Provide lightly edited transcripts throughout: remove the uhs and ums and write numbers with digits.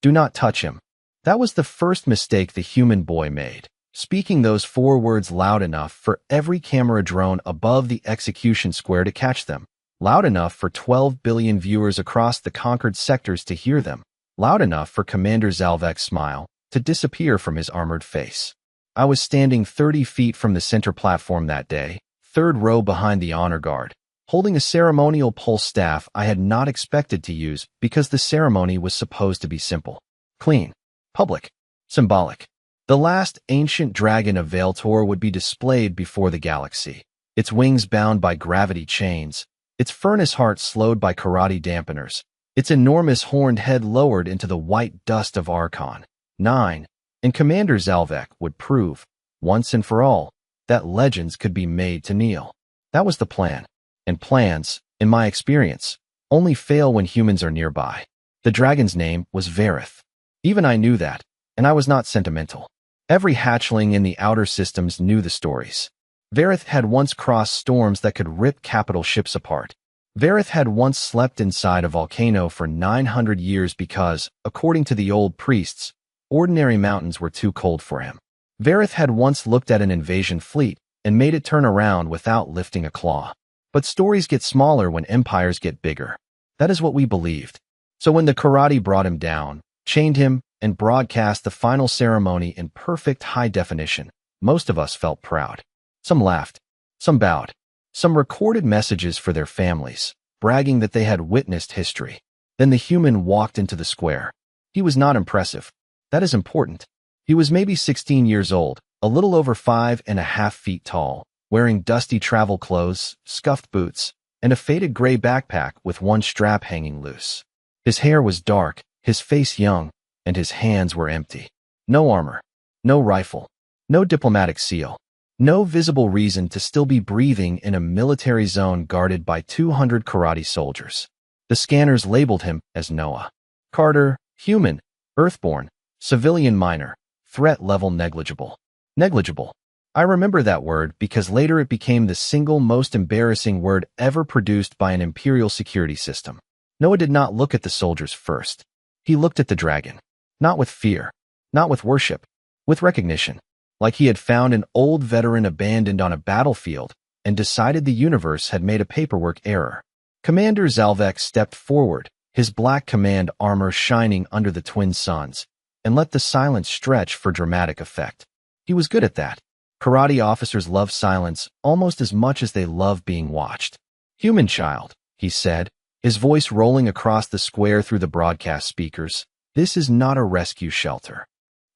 Do not touch him. That was the first mistake the human boy made, speaking those 4 words loud enough for every camera drone above the execution square to catch them, loud enough for 12 billion viewers across the conquered sectors to hear them, loud enough for Commander Zalvek's smile to disappear from his armored face. I was standing 30 feet from the center platform that day, 3rd row behind the honor guard, holding a ceremonial pulse staff I had not expected to use because the ceremony was supposed to be simple, clean, public, symbolic. The last ancient dragon of Veiltor would be displayed before the galaxy, its wings bound by gravity chains, its furnace heart slowed by karate dampeners, its enormous horned head lowered into the white dust of Archon 9, and Commander Zalvek would prove, once and for all, that legends could be made to kneel. That was the plan. And plans, in my experience, only fail when humans are nearby. The dragon's name was Varith. Even I knew that, and I was not sentimental. Every hatchling in the outer systems knew the stories. Varith had once crossed storms that could rip capital ships apart. Varith had once slept inside a volcano for 900 years because, according to the old priests, ordinary mountains were too cold for him. Varith had once looked at an invasion fleet and made it turn around without lifting a claw. But stories get smaller when empires get bigger. That is what we believed. So when the karate brought him down, chained him, and broadcast the final ceremony in perfect high definition, most of us felt proud. Some laughed, some bowed, some recorded messages for their families, bragging that they had witnessed history. Then the human walked into the square. He was not impressive. That is important. He was maybe 16 years old, a little over 5.5 feet tall, wearing dusty travel clothes, scuffed boots, and a faded gray backpack with one strap hanging loose. His hair was dark, his face young, and his hands were empty. No armor, no rifle, no diplomatic seal, no visible reason to still be breathing in a military zone guarded by 200 karate soldiers. The scanners labeled him as Noah Carter, human, earthborn, civilian minor, threat level negligible. Negligible. I remember that word because later it became the single most embarrassing word ever produced by an imperial security system. Noah did not look at the soldiers first. He looked at the dragon. Not with fear. Not with worship. With recognition. Like he had found an old veteran abandoned on a battlefield and decided the universe had made a paperwork error. Commander Zalvek stepped forward, his black command armor shining under the twin suns, and let the silence stretch for dramatic effect. He was good at that. Karate officers love silence almost as much as they love being watched. "Human child," he said, his voice rolling across the square through the broadcast speakers. "This is not a rescue shelter."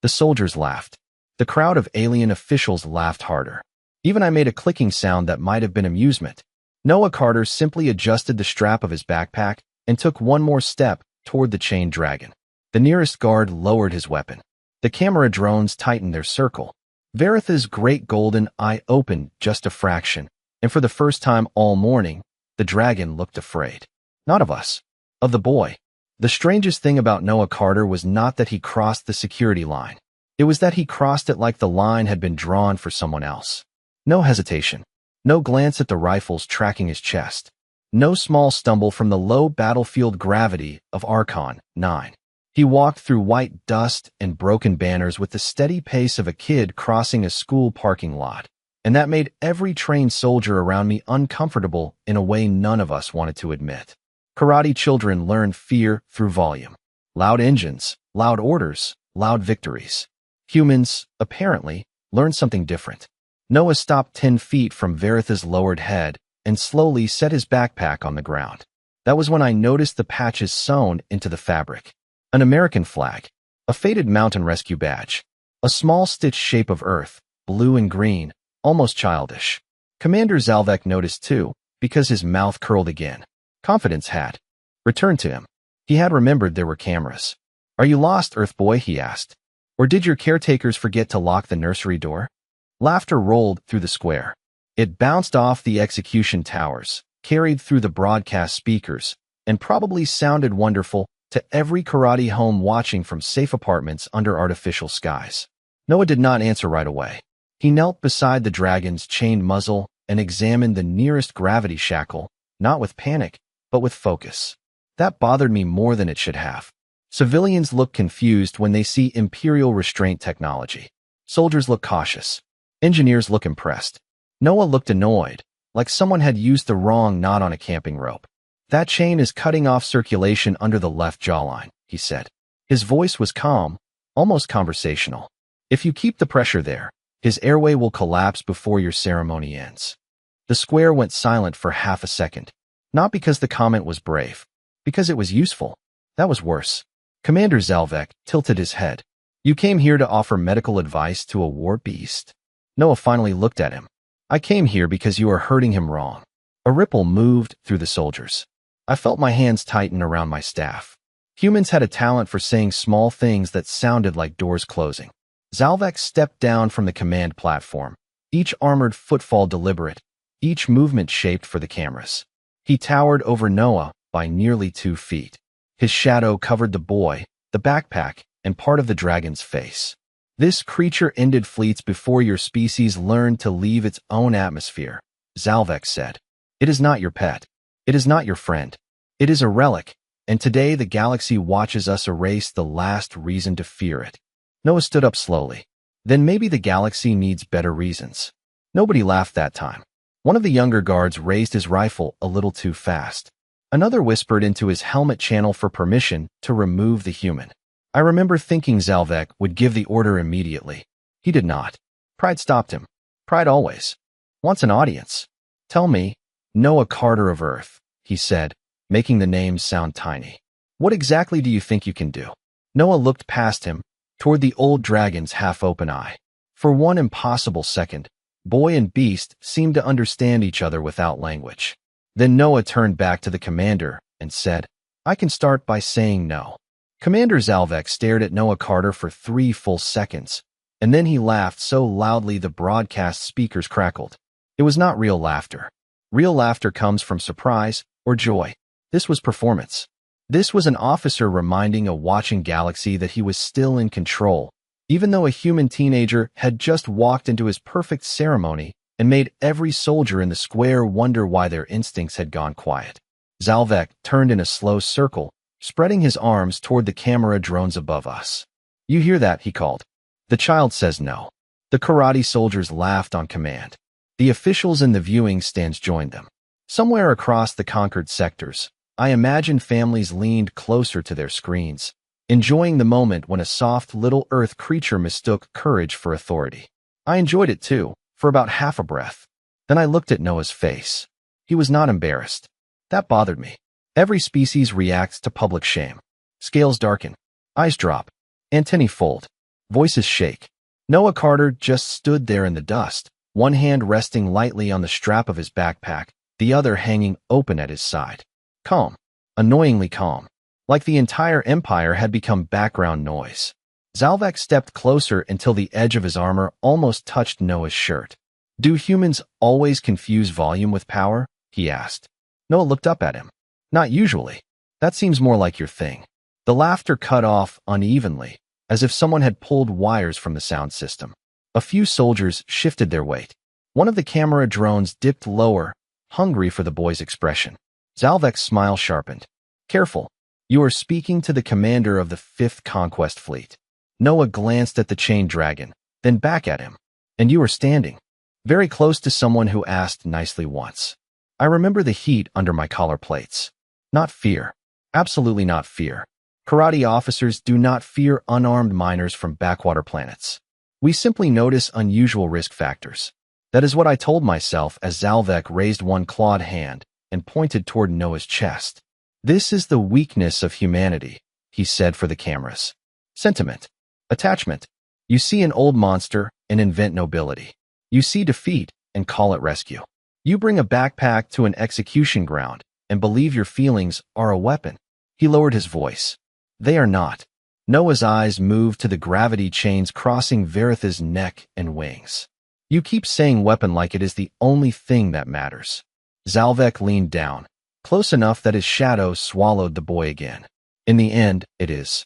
The soldiers laughed. The crowd of alien officials laughed harder. Even I made a clicking sound that might have been amusement. Noah Carter simply adjusted the strap of his backpack and took one more step toward the chained dragon. The nearest guard lowered his weapon. The camera drones tightened their circle. Varith's great golden eye opened just a fraction, and for the first time all morning, the dragon looked afraid. Not of us. Of the boy. The strangest thing about Noah Carter was not that he crossed the security line. It was that he crossed it like the line had been drawn for someone else. No hesitation. No glance at the rifles tracking his chest. No small stumble from the low battlefield gravity of Archon 9. He walked through white dust and broken banners with the steady pace of a kid crossing a school parking lot, and that made every trained soldier around me uncomfortable in a way none of us wanted to admit. Karate children learn fear through volume. Loud engines, loud orders, loud victories. Humans, apparently, learn something different. Noah stopped 10 feet from Varith's lowered head and slowly set his backpack on the ground. That was when I noticed the patches sewn into the fabric. An American flag, a faded mountain rescue badge, a small stitched shape of earth, blue and green, almost childish. Commander Zalvek noticed too, because his mouth curled again. Confidence had returned to him. He had remembered there were cameras. "Are you lost, Earth Boy?" he asked. "Or did your caretakers forget to lock the nursery door?" Laughter rolled through the square. It bounced off the execution towers, carried through the broadcast speakers, and probably sounded wonderful to every karate home watching from safe apartments under artificial skies. Noah did not answer right away. He knelt beside the dragon's chained muzzle and examined the nearest gravity shackle, not with panic, but with focus. That bothered me more than it should have. Civilians look confused when they see Imperial restraint technology. Soldiers look cautious. Engineers look impressed. Noah looked annoyed, like someone had used the wrong knot on a camping rope. That chain is cutting off circulation under the left jawline, he said. His voice was calm, almost conversational. If you keep the pressure there, his airway will collapse before your ceremony ends. The square went silent for half a second. Not because the comment was brave, because it was useful. That was worse. Commander Zalvek tilted his head. You came here to offer medical advice to a war beast? Noah finally looked at him. I came here because you are hurting him wrong. A ripple moved through the soldiers. I felt my hands tighten around my staff. Humans had a talent for saying small things that sounded like doors closing. Zalvek stepped down from the command platform, each armored footfall deliberate, each movement shaped for the cameras. He towered over Noah by nearly 2 feet. His shadow covered the boy, the backpack, and part of the dragon's face. This creature ended fleets before your species learned to leave its own atmosphere, Zalvek said. It is not your pet. It is not your friend. It is a relic, and today the galaxy watches us erase the last reason to fear it. Noah stood up slowly. Then maybe the galaxy needs better reasons. Nobody laughed that time. One of the younger guards raised his rifle a little too fast. Another whispered into his helmet channel for permission to remove the human. I remember thinking Zalvek would give the order immediately. He did not. Pride stopped him. Pride always wants an audience. Tell me, Noah Carter of Earth, he said, making the name sound tiny. What exactly do you think you can do? Noah looked past him, toward the old dragon's half-open eye. For one impossible second, boy and beast seemed to understand each other without language. Then Noah turned back to the commander and said, I can start by saying no. Commander Zalvek stared at Noah Carter for 3 full seconds, and then he laughed so loudly the broadcast speakers crackled. It was not real laughter. Real laughter comes from surprise or joy. This was performance. This was an officer reminding a watching galaxy that he was still in control, even though a human teenager had just walked into his perfect ceremony and made every soldier in the square wonder why their instincts had gone quiet. Zalvek turned in a slow circle, spreading his arms toward the camera drones above us. You hear that, he called. The child says no. The karate soldiers laughed on command. The officials in the viewing stands joined them. Somewhere across the conquered sectors, I imagine families leaned closer to their screens, enjoying the moment when a soft little earth creature mistook courage for authority. I enjoyed it too, for about half a breath. Then I looked at Noah's face. He was not embarrassed. That bothered me. Every species reacts to public shame. Scales darken. Eyes drop. Antennae fold. Voices shake. Noah Carter just stood there in the dust, one hand resting lightly on the strap of his backpack, the other hanging open at his side. Calm. Annoyingly calm. Like the entire empire had become background noise. Zalvek stepped closer until the edge of his armor almost touched Noah's shirt. Do humans always confuse volume with power? He asked. Noah looked up at him. Not usually. That seems more like your thing. The laughter cut off unevenly, as if someone had pulled wires from the sound system. A few soldiers shifted their weight. One of the camera drones dipped lower, hungry for the boy's expression. Zalvek's smile sharpened. Careful. You are speaking to the commander of the 5th Conquest Fleet. Noah glanced at the chained dragon, then back at him. And you are standing very close to someone who asked nicely once. I remember the heat under my collar plates. Not fear. Absolutely not fear. Karate officers do not fear unarmed miners from backwater planets. We simply notice unusual risk factors. That is what I told myself as Zalvek raised one clawed hand and pointed toward Noah's chest. This is the weakness of humanity, he said for the cameras. Sentiment. Attachment. You see an old monster and invent nobility. You see defeat and call it rescue. You bring a backpack to an execution ground and believe your feelings are a weapon. He lowered his voice. They are not. Noah's eyes moved to the gravity chains crossing Veritha's neck and wings. You keep saying weapon like it is the only thing that matters. Zalvek leaned down, close enough that his shadow swallowed the boy again. In the end, it is.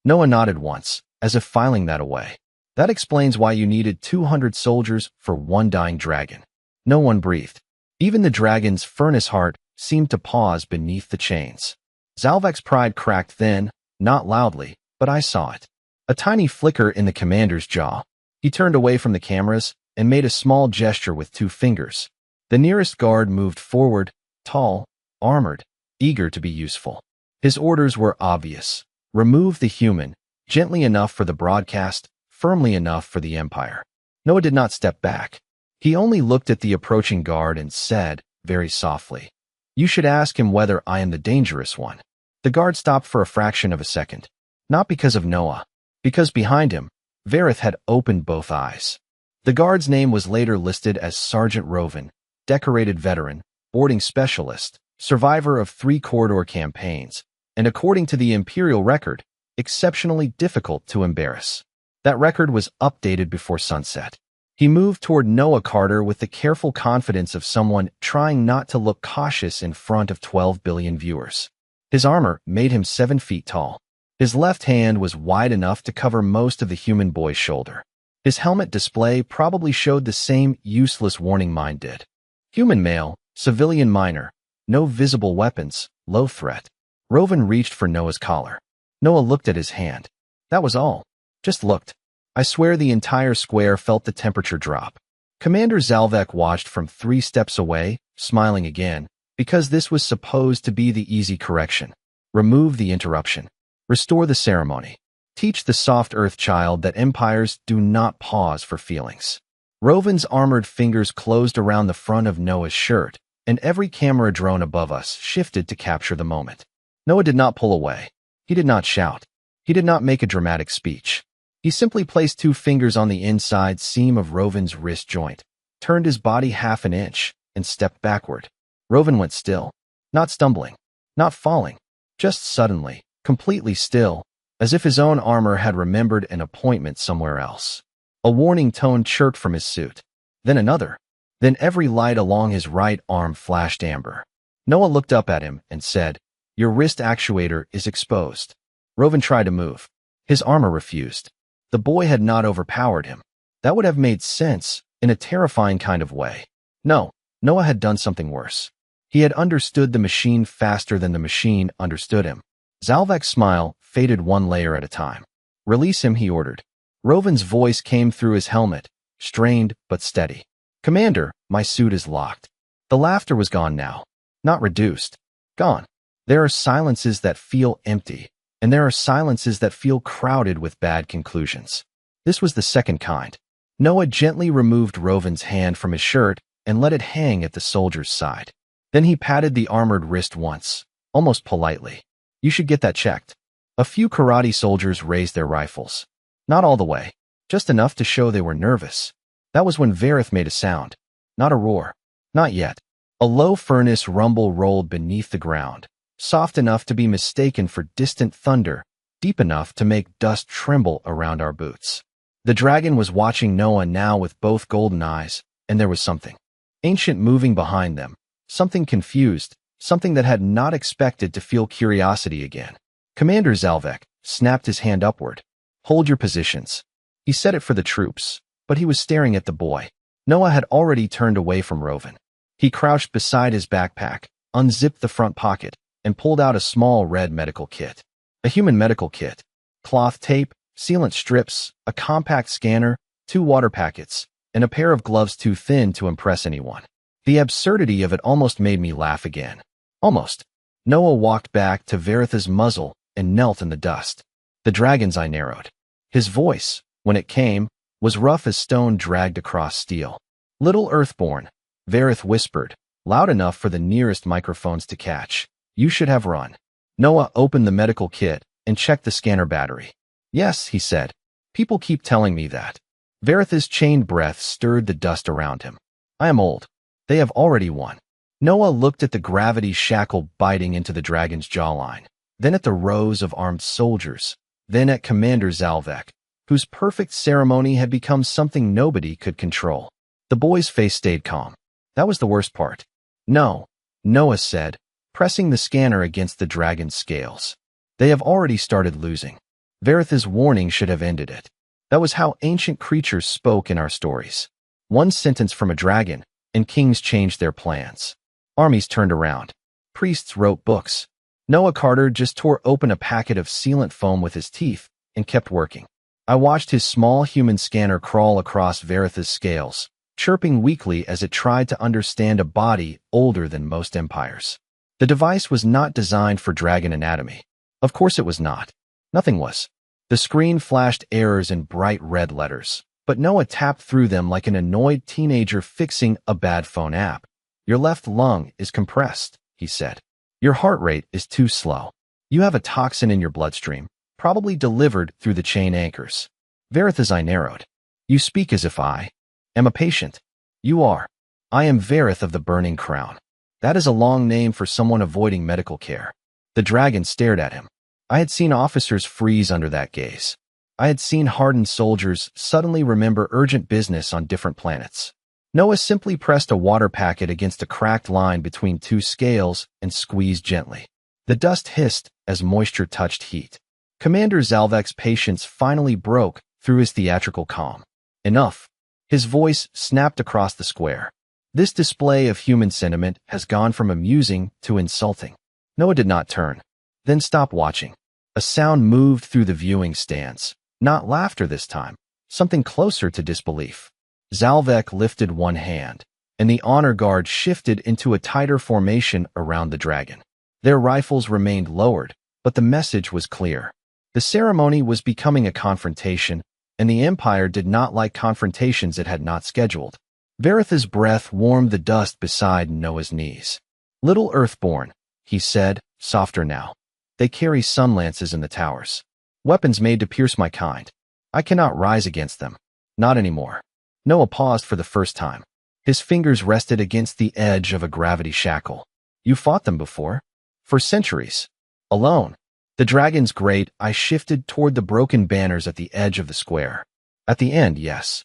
Noah nodded once, as if filing that away. That explains why you needed 200 soldiers for one dying dragon. No one breathed. Even the dragon's furnace heart seemed to pause beneath the chains. Zalvek's pride cracked then, Not loudly, but I saw it. A tiny flicker in the commander's jaw. He turned away from the cameras and made a small gesture with 2 fingers. The nearest guard moved forward, tall, armored, eager to be useful. His orders were obvious. Remove the human, gently enough for the broadcast, firmly enough for the Empire. Noah did not step back. He only looked at the approaching guard and said, very softly, "You should ask him whether I am the dangerous one." The guard stopped for a fraction of a second. Not because of Noah. Because behind him, Vareth had opened both eyes. The guard's name was later listed as Sergeant Roven, decorated veteran, boarding specialist, survivor of 3 corridor campaigns, and according to the Imperial record, exceptionally difficult to embarrass. That record was updated before sunset. He moved toward Noah Carter with the careful confidence of someone trying not to look cautious in front of 12 billion viewers. His armor made him 7 feet tall. His left hand was wide enough to cover most of the human boy's shoulder. His helmet display probably showed the same useless warning mine did. Human male, civilian minor, no visible weapons, low threat. Roven reached for Noah's collar. Noah looked at his hand. That was all. Just looked. I swear the entire square felt the temperature drop. Commander Zalvek watched from 3 steps away, smiling again, because this was supposed to be the easy correction. Remove the interruption. Restore the ceremony. Teach the soft earth child that empires do not pause for feelings. Roven's armored fingers closed around the front of Noah's shirt, and every camera drone above us shifted to capture the moment. Noah did not pull away. He did not shout. He did not make a dramatic speech. He simply placed 2 fingers on the inside seam of Roven's wrist joint, turned his body half an inch, and stepped backward. Roven went still. Not stumbling. Not falling. Just suddenly, completely still, as if his own armor had remembered an appointment somewhere else. A warning tone chirped from his suit. Then another. Then every light along his right arm flashed amber. Noah looked up at him and said, "Your wrist actuator is exposed." Roven tried to move. His armor refused. The boy had not overpowered him. That would have made sense, in a terrifying kind of way. No, Noah had done something worse. He had understood the machine faster than the machine understood him. Zalvek's smile faded 1 layer at a time. "Release him," he ordered. Roven's voice came through his helmet, strained but steady. "Commander, my suit is locked." The laughter was gone now. Not reduced. Gone. There are silences that feel empty, and there are silences that feel crowded with bad conclusions. This was the second kind. Noah gently removed Roven's hand from his shirt and let it hang at the soldier's side. Then he patted the armored wrist once, almost politely. "You should get that checked." A few karate soldiers raised their rifles. Not all the way, just enough to show they were nervous. That was when Vareth made a sound. Not a roar. Not yet. A low furnace rumble rolled beneath the ground, soft enough to be mistaken for distant thunder, deep enough to make dust tremble around our boots. The dragon was watching Noah now with both golden eyes, and there was something ancient moving behind them, something confused, something that had not expected to feel curiosity again. Commander Zalvek snapped his hand upward. "Hold your positions." He said it for the troops, but he was staring at the boy. Noah had already turned away from Roven. He crouched beside his backpack, unzipped the front pocket, and pulled out a small red medical kit. A human medical kit. Cloth tape, sealant strips, a compact scanner, 2 water packets, and a pair of gloves too thin to impress anyone. The absurdity of it almost made me laugh again. Almost. Noah walked back to Vareth's muzzle and knelt in the dust. The dragon's eye narrowed. His voice, when it came, was rough as stone dragged across steel. "Little Earthborn," Vareth whispered, loud enough for the nearest microphones to catch. "You should have run." Noah opened the medical kit and checked the scanner battery. "Yes," he said. "People keep telling me that." Vareth's chained breath stirred the dust around him. "I am old. They have already won." Noah looked at the gravity shackle biting into the dragon's jawline, then at the rows of armed soldiers, then at Commander Zalvek, whose perfect ceremony had become something nobody could control. The boy's face stayed calm. That was the worst part. "No," Noah said, pressing the scanner against the dragon's scales. "They have already started losing. Vareth's warning should have ended it." That was how ancient creatures spoke in our stories. One sentence from a dragon, and kings changed their plans. Armies turned around. Priests wrote books. Noah Carter just tore open a packet of sealant foam with his teeth and kept working. I watched his small human scanner crawl across Veritha's scales, chirping weakly as it tried to understand a body older than most empires. The device was not designed for dragon anatomy. Of course it was not. Nothing was. The screen flashed errors in bright red letters, but Noah tapped through them like an annoyed teenager fixing a bad phone app. Your left lung is compressed, he said. Your heart rate is too slow. You have a toxin in your bloodstream, probably delivered through the chain anchors. Veritha's eye narrowed. You speak as if I am a patient. You are. I am Verith of the Burning Crown. That is a long name for someone avoiding medical care. The dragon stared at him. I had seen officers freeze under that gaze. I had seen hardened soldiers suddenly remember urgent business on different planets. Noah simply pressed a water packet against a cracked line between two scales and squeezed gently. The dust hissed as moisture touched heat. Commander Zalvek's patience finally broke through his theatrical calm. Enough. His voice snapped across the square. This display of human sentiment has gone from amusing to insulting. Noah did not turn, then stopped watching. A sound moved through the viewing stands. Not laughter this time, something closer to disbelief. Zalvek lifted one hand, and the honor guard shifted into a tighter formation around the dragon. Their rifles remained lowered, but the message was clear. The ceremony was becoming a confrontation, and the Empire did not like confrontations it had not scheduled. Veritha's breath warmed the dust beside Noah's knees. Little Earthborn, he said, softer now. They carry sun lances in the towers. Weapons made to pierce my kind. I cannot rise against them. Not anymore. Noah paused for the first time. His fingers rested against the edge of a gravity shackle. You fought them before? For centuries. Alone. The dragon's great eye shifted toward the broken banners at the edge of the square. At the end, yes.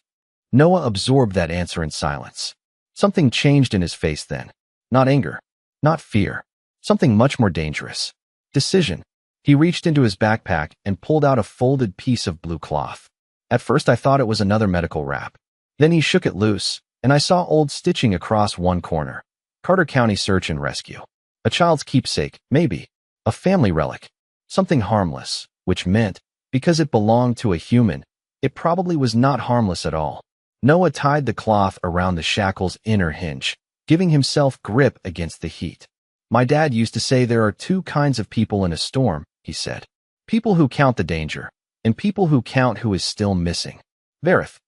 Noah absorbed that answer in silence. Something changed in his face then. Not anger. Not fear. Something much more dangerous. Decision. He reached into his backpack and pulled out a folded piece of blue cloth. At first I thought it was another medical wrap. Then he shook it loose, and I saw old stitching across one corner. Carter County Search and Rescue. A child's keepsake, maybe. A family relic. Something harmless, which meant, because it belonged to a human, it probably was not harmless at all. Noah tied the cloth around the shackle's inner hinge, giving himself grip against the heat. My dad used to say there are two kinds of people in a storm, he said. People who count the danger, and people who count who is still missing. Verith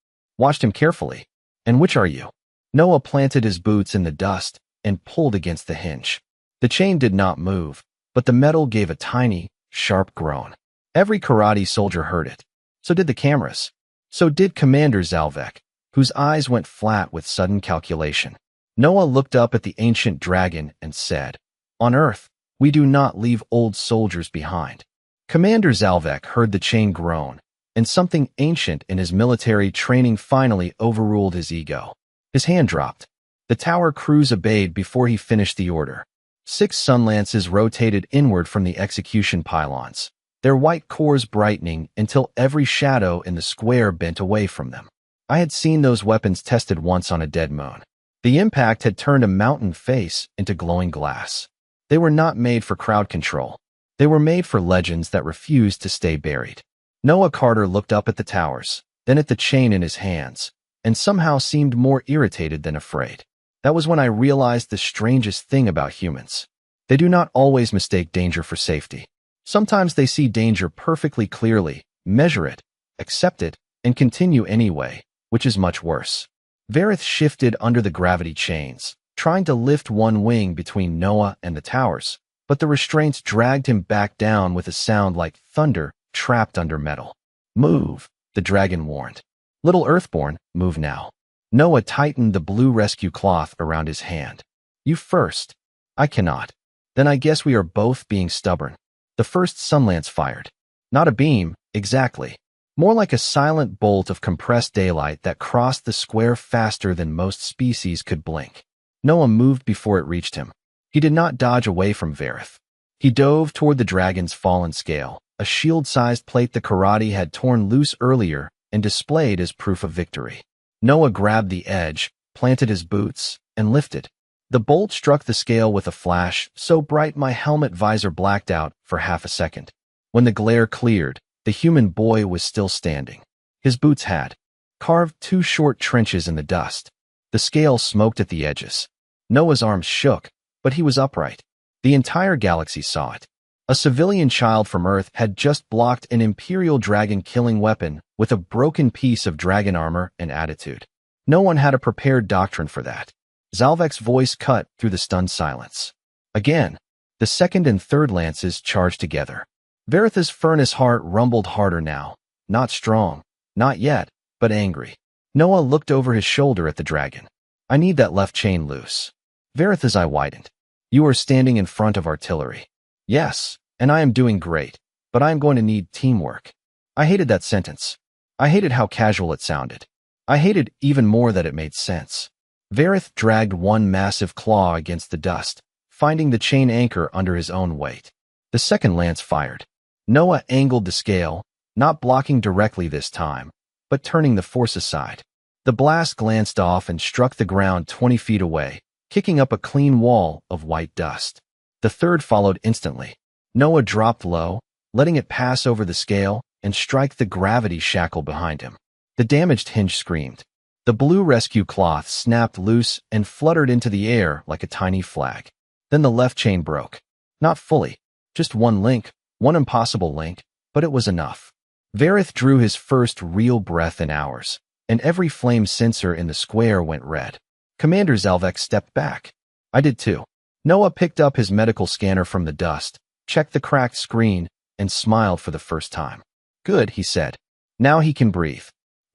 watched him carefully. And which are you? Noah planted his boots in the dust and pulled against the hinge. The chain did not move, but the metal gave a tiny, sharp groan. Every karate soldier heard it. So did the cameras. So did Commander Zalvek, whose eyes went flat with sudden calculation. Noah looked up at the ancient dragon and said, On Earth, we do not leave old soldiers behind. Commander Zalvek heard the chain groan, and something ancient in his military training finally overruled his ego. His hand dropped. The tower crews obeyed before he finished the order. 6 sun lances rotated inward from the execution pylons, their white cores brightening until every shadow in the square bent away from them. I had seen those weapons tested once on a dead moon. The impact had turned a mountain face into glowing glass. They were not made for crowd control. They were made for legends that refused to stay buried. Noah Carter looked up at the towers, then at the chain in his hands, and somehow seemed more irritated than afraid. That was when I realized the strangest thing about humans. They do not always mistake danger for safety. Sometimes they see danger perfectly clearly, measure it, accept it, and continue anyway, which is much worse. Verith shifted under the gravity chains, trying to lift one wing between Noah and the towers, but the restraints dragged him back down with a sound like thunder trapped under metal. Move, the dragon warned. Little Earthborn, move now. Noah tightened the blue rescue cloth around his hand. You first. I cannot. Then I guess we are both being stubborn. The first sunlance fired. Not a beam, exactly. More like a silent bolt of compressed daylight that crossed the square faster than most species could blink. Noah moved before it reached him. He did not dodge away from Verith. He dove toward the dragon's fallen scale, a shield-sized plate the karate had torn loose earlier and displayed as proof of victory. Noah grabbed the edge, planted his boots, and lifted. The bolt struck the scale with a flash so bright my helmet visor blacked out for half a second. When the glare cleared, the human boy was still standing. His boots had carved 2 short trenches in the dust. The scale smoked at the edges. Noah's arms shook, but he was upright. The entire galaxy saw it. A civilian child from Earth had just blocked an Imperial dragon killing weapon with a broken piece of dragon armor and attitude. No one had a prepared doctrine for that. Zalvek's voice cut through the stunned silence. Again, the second and third lances charged together. Veritha's furnace heart rumbled harder now. Not strong, not yet, but angry. Noah looked over his shoulder at the dragon. I need that left chain loose. Veritha's eye widened. You are standing in front of artillery. Yes, and I am doing great, but I am going to need teamwork. I hated that sentence. I hated how casual it sounded. I hated even more that it made sense. Verith dragged one massive claw against the dust, finding the chain anchor under his own weight. The second lance fired. Noah angled the scale, not blocking directly this time, but turning the force aside. The blast glanced off and struck the ground 20 feet away, kicking up a clean wall of white dust. The third followed instantly. Noah dropped low, letting it pass over the scale and strike the gravity shackle behind him. The damaged hinge screamed. The blue rescue cloth snapped loose and fluttered into the air like a tiny flag. Then the left chain broke. Not fully, just one link, one impossible link, but it was enough. Verith drew his first real breath in hours, and every flame sensor in the square went red. Commander Zalvek stepped back. I did too. Noah picked up his medical scanner from the dust, checked the cracked screen, and smiled for the first time. Good, he said. Now he can breathe.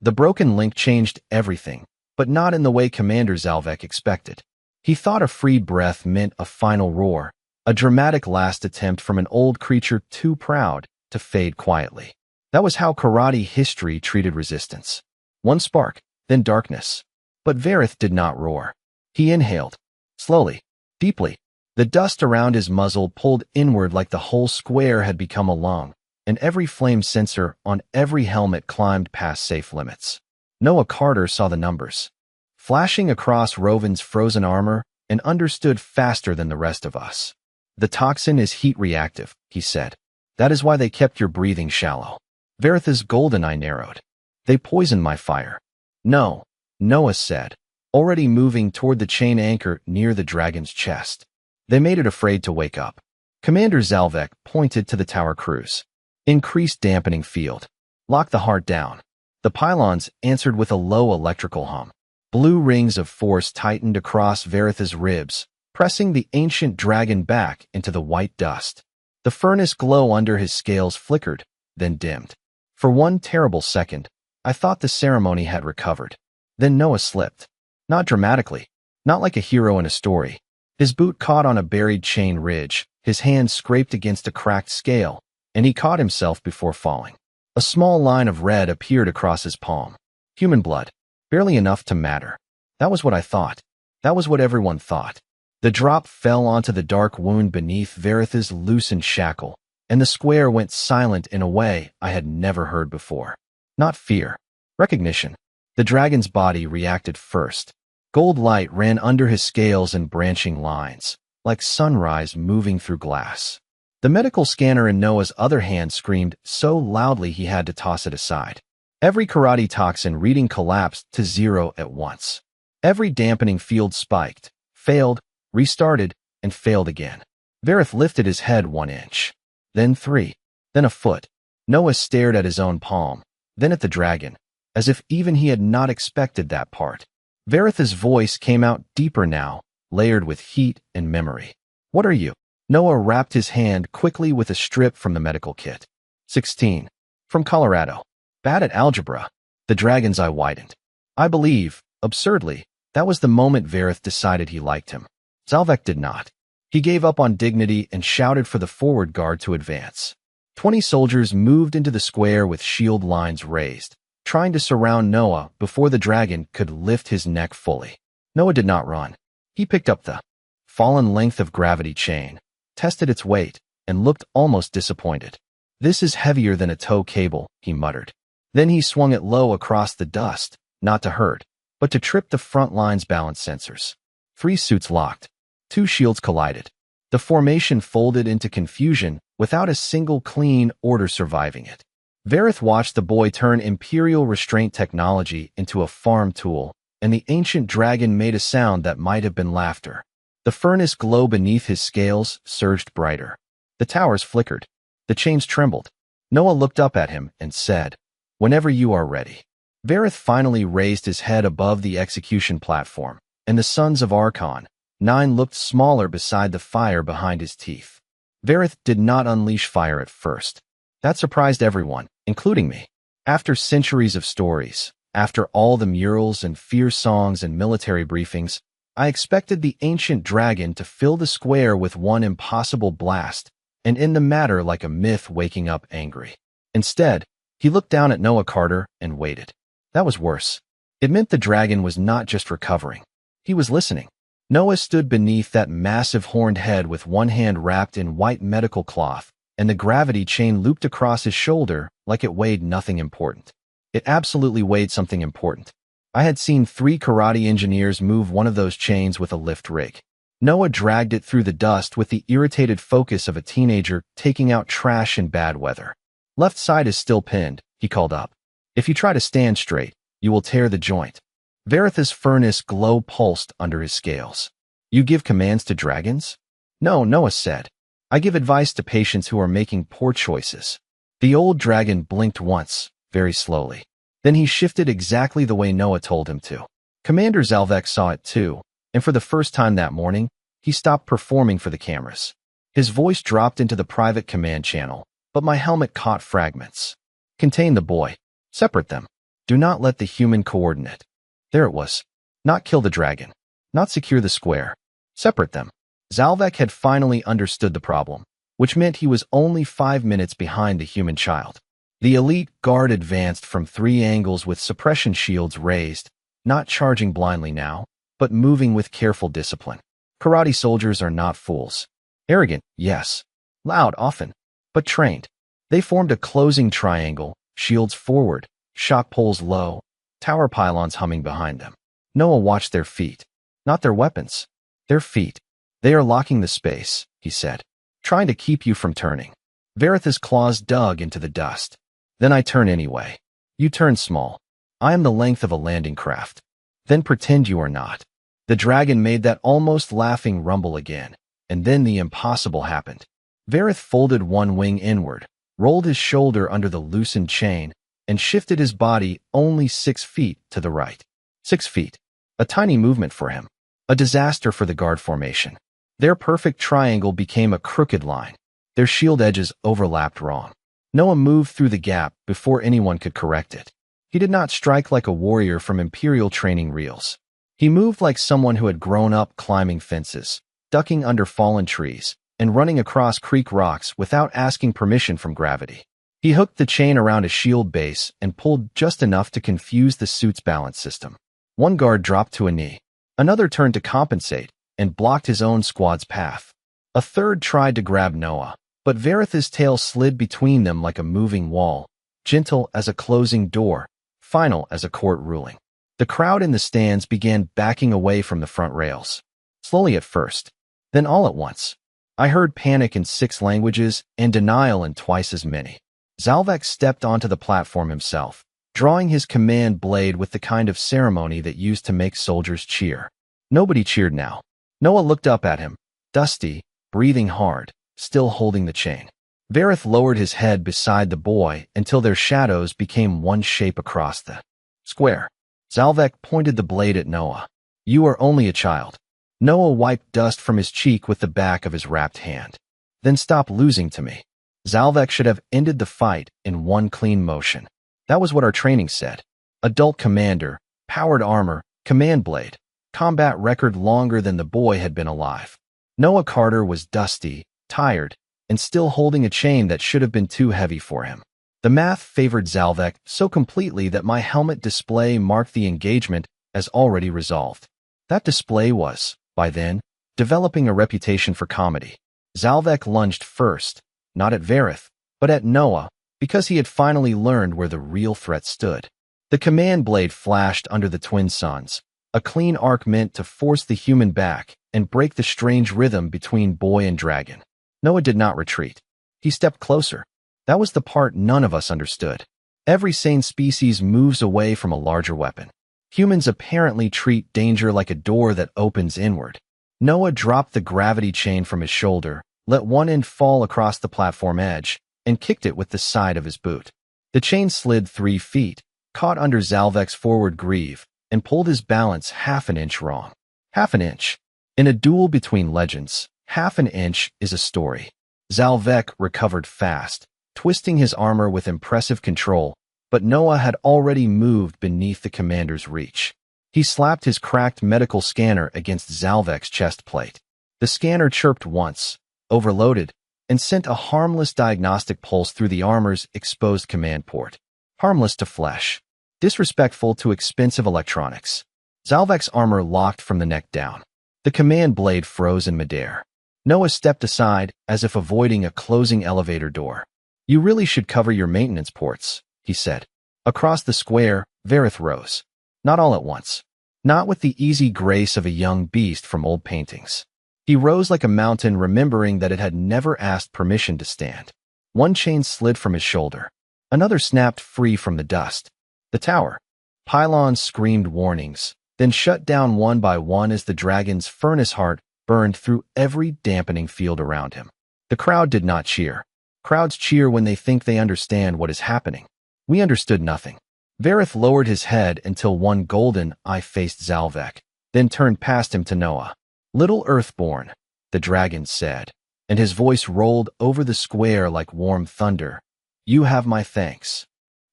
The broken link changed everything, but not in the way Commander Zalvek expected. He thought a freed breath meant a final roar, a dramatic last attempt from an old creature too proud to fade quietly. That was how karate history treated resistance. One spark, then darkness. But Verith did not roar. He inhaled. Slowly. Deeply. The dust around his muzzle pulled inward like the whole square had become a lung, and every flame sensor on every helmet climbed past safe limits. Noah Carter saw the numbers, flashing across Rovin's frozen armor, and understood faster than the rest of us. The toxin is heat reactive, he said. That is why they kept your breathing shallow. Veritha's golden eye narrowed. They poisoned my fire. No, Noah said, already moving toward the chain anchor near the dragon's chest. They made it afraid to wake up. Commander Zalvek pointed to the tower crews. Increased dampening field. Lock the heart down. The pylons answered with a low electrical hum. Blue rings of force tightened across Veritha's ribs, pressing the ancient dragon back into the white dust. The furnace glow under his scales flickered, then dimmed. For one terrible second, I thought the ceremony had recovered. Then Noah slipped. Not dramatically, not like a hero in a story. His boot caught on a buried chain ridge, his hand scraped against a cracked scale, and he caught himself before falling. A small line of red appeared across his palm. Human blood. Barely enough to matter. That was what I thought. That was what everyone thought. The drop fell onto the dark wound beneath Veritha's loosened shackle, and the square went silent in a way I had never heard before. Not fear. Recognition. The dragon's body reacted first. Gold light ran under his scales in branching lines, like sunrise moving through glass. The medical scanner in Noah's other hand screamed so loudly he had to toss it aside. Every karate toxin reading collapsed to 0 at once. Every dampening field spiked, failed, restarted, and failed again. Verith lifted his head 1 inch. Then 3. Then a foot. Noah stared at his own palm, then at the dragon, as if even he had not expected that part. Veritha's voice came out deeper now, layered with heat and memory. What are you? Noah wrapped his hand quickly with a strip from the medical kit. 16. From Colorado. Bad at algebra. The dragon's eye widened. I believe, absurdly, that was the moment Verith decided he liked him. Zalvek did not. He gave up on dignity and shouted for the forward guard to advance. 20 soldiers moved into the square with shield lines raised, trying to surround Noah before the dragon could lift his neck fully. Noah did not run. He picked up the fallen length of gravity chain, tested its weight, and looked almost disappointed. This is heavier than a tow cable, he muttered. Then he swung it low across the dust, not to hurt, but to trip the front line's balance sensors. 3 suits locked. 2 shields collided. The formation folded into confusion without a single clean order surviving it. Vareth watched the boy turn Imperial restraint technology into a farm tool, and the ancient dragon made a sound that might have been laughter. The furnace glow beneath his scales surged brighter. The towers flickered. The chains trembled. Noah looked up at him and said, "Whenever you are ready." Vareth finally raised his head above the execution platform, and the sons of Archon, 9, looked smaller beside the fire behind his teeth. Vareth did not unleash fire at first. That surprised everyone, including me. After centuries of stories, after all the murals and fierce songs and military briefings, I expected the ancient dragon to fill the square with one impossible blast and end the matter like a myth waking up angry. Instead, he looked down at Noah Carter and waited. That was worse. It meant the dragon was not just recovering. He was listening. Noah stood beneath that massive horned head with one hand wrapped in white medical cloth, and the gravity chain looped across his shoulder like it weighed nothing important. It absolutely weighed something important. I had seen 3 karate engineers move one of those chains with a lift rig. Noah dragged it through the dust with the irritated focus of a teenager taking out trash in bad weather. "Left side is still pinned," he called up. "If you try to stand straight, you will tear the joint." Vareth's furnace glow pulsed under his scales. "You give commands to dragons?" "No," Noah said. "I give advice to patients who are making poor choices." The old dragon blinked once, very slowly. Then he shifted exactly the way Noah told him to. Commander Zalvek saw it too, and for the first time that morning, he stopped performing for the cameras. His voice dropped into the private command channel, but my helmet caught fragments. "Contain the boy. Separate them. Do not let the human coordinate." There it was. Not kill the dragon. Not secure the square. Separate them. Zalvek had finally understood the problem, which meant he was only 5 minutes behind the human child. The elite guard advanced from 3 angles with suppression shields raised, not charging blindly now, but moving with careful discipline. Karate soldiers are not fools. Arrogant, yes. Loud, often, but trained. They formed a closing triangle, shields forward, shock poles low, tower pylons humming behind them. Noah watched their feet. Not their weapons. Their feet. "They are locking the space," he said, "trying to keep you from turning." Vareth's claws dug into the dust. "Then I turn anyway. You turn small. I am the length of a landing craft. Then pretend you are not." The dragon made that almost laughing rumble again, and then the impossible happened. Vareth folded one wing inward, rolled his shoulder under the loosened chain, and shifted his body only 6 feet to the right. 6 feet. A tiny movement for him. A disaster for the guard formation. Their perfect triangle became a crooked line. Their shield edges overlapped wrong. Noah moved through the gap before anyone could correct it. He did not strike like a warrior from Imperial training reels. He moved like someone who had grown up climbing fences, ducking under fallen trees, and running across creek rocks without asking permission from gravity. He hooked the chain around a shield base and pulled just enough to confuse the suit's balance system. One guard dropped to a knee. Another turned to compensate and blocked his own squad's path. A third tried to grab Noah, but Vareth's tail slid between them like a moving wall, gentle as a closing door, final as a court ruling. The crowd in the stands began backing away from the front rails. Slowly at first, then all at once. I heard panic in 6 languages and denial in twice as many. Zalvek stepped onto the platform himself, drawing his command blade with the kind of ceremony that used to make soldiers cheer. Nobody cheered now. Noah looked up at him, dusty, breathing hard, still holding the chain. Vareth lowered his head beside the boy until their shadows became one shape across the square. Zalvek pointed the blade at Noah. "You are only a child." Noah wiped dust from his cheek with the back of his wrapped hand. "Then stop losing to me." Zalvek should have ended the fight in one clean motion. That was what our training said. Adult commander, powered armor, command blade, combat record longer than the boy had been alive. Noah Carter was dusty, tired, and still holding a chain that should have been too heavy for him. The math favored Zalvek so completely that my helmet display marked the engagement as already resolved. That display was, by then, developing a reputation for comedy. Zalvek lunged first, not at Vareth, but at Noah, because he had finally learned where the real threat stood. The command blade flashed under the twin suns, a clean arc meant to force the human back and break the strange rhythm between boy and dragon. Noah did not retreat. He stepped closer. That was the part none of us understood. Every sane species moves away from a larger weapon. Humans apparently treat danger like a door that opens inward. Noah dropped the gravity chain from his shoulder, let one end fall across the platform edge, and kicked it with the side of his boot. The chain slid 3 feet, caught under Zalvek's forward greave, and pulled his balance half an inch wrong. Half an inch. In a duel between legends, half an inch is a story. Zalvek recovered fast, twisting his armor with impressive control, but Noah had already moved beneath the commander's reach. He slapped his cracked medical scanner against Zalvek's chest plate. The scanner chirped once, overloaded, and sent a harmless diagnostic pulse through the armor's exposed command port. Harmless to flesh. Disrespectful to expensive electronics. Zalvek's armor locked from the neck down. The command blade froze in midair. Noah stepped aside, as if avoiding a closing elevator door. "You really should cover your maintenance ports," he said. Across the square, Vareth rose. Not all at once. Not with the easy grace of a young beast from old paintings. He rose like a mountain, remembering that it had never asked permission to stand. One chain slid from his shoulder. Another snapped free from the dust. The tower. Pylons screamed warnings, then shut down one by one as the dragon's furnace heart burned through every dampening field around him. The crowd did not cheer. Crowds cheer when they think they understand what is happening. We understood nothing. Vareth lowered his head until one golden eye faced Zalvek, then turned past him to Noah. "Little Earthborn," the dragon said, and his voice rolled over the square like warm thunder. "You have my thanks."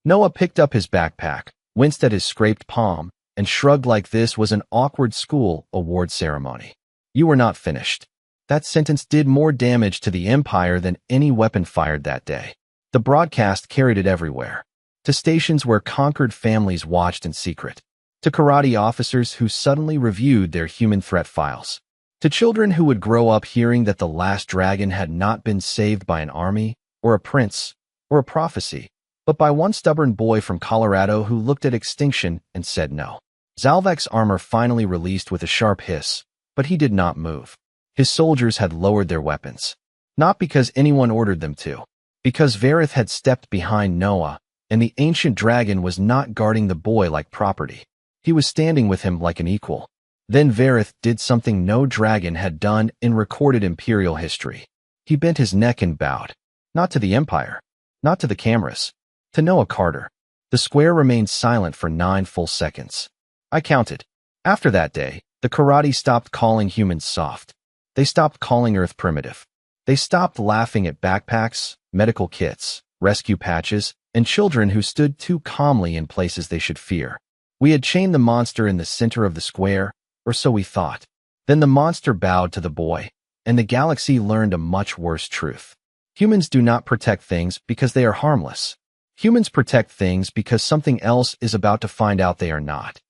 Noah picked up his backpack, winced at his scraped palm, and shrugged like this was an awkward school award ceremony. "You were not finished." That sentence did more damage to the Empire than any weapon fired that day. The broadcast carried it everywhere. To stations where conquered families watched in secret. To karate officers who suddenly reviewed their human threat files. To children who would grow up hearing that the last dragon had not been saved by an army, or a prince, or a prophecy, but by one stubborn boy from Colorado who looked at extinction and said no. Zalvek's armor finally released with a sharp hiss, but he did not move. His soldiers had lowered their weapons. Not because anyone ordered them to. Because Vareth had stepped behind Noah, and the ancient dragon was not guarding the boy like property. He was standing with him like an equal. Then Vareth did something no dragon had done in recorded imperial history. He bent his neck and bowed. Not to the Empire. Not to the cameras. To Noah Carter. The square remained silent for 9 full seconds. I counted. After that day, the karate stopped calling humans soft. They stopped calling Earth primitive. They stopped laughing at backpacks, medical kits, rescue patches, and children who stood too calmly in places they should fear. We had chained the monster in the center of the square, or so we thought. Then the monster bowed to the boy, and the galaxy learned a much worse truth. Humans do not protect things because they are harmless. Humans protect things because something else is about to find out they are not.